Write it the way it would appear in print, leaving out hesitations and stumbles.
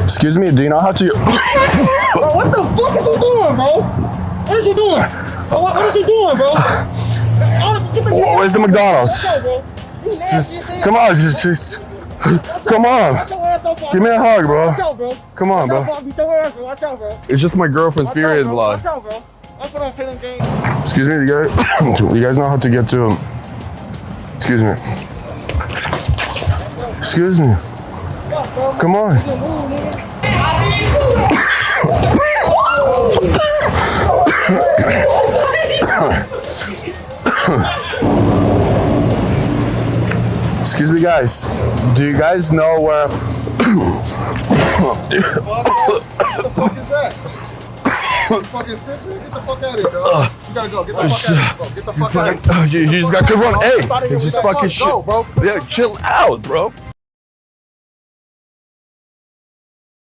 Excuse me, do you know how to... Bro, what the fuck is he doing, bro? What is he doing? What is he doing, bro? Where's the McDonald's? Come on, come on. Give me a hug, bro. Come on, bro. It's just my girlfriend's period vlog. Watch out, bro. That's what I'm feeling, game. Excuse me, you guys know how to get to him. Excuse me. Excuse me. Come on. Excuse me, guys. Do you guys know where... What the fuck is that? You fucking sick, man? Get the fuck out of here, dog. You gotta go. Get the fuck out of here, bro. Get the fuck out of here. You just got to run. Hey, it's just fucking shit. Go, bro. Yeah, chill out, bro.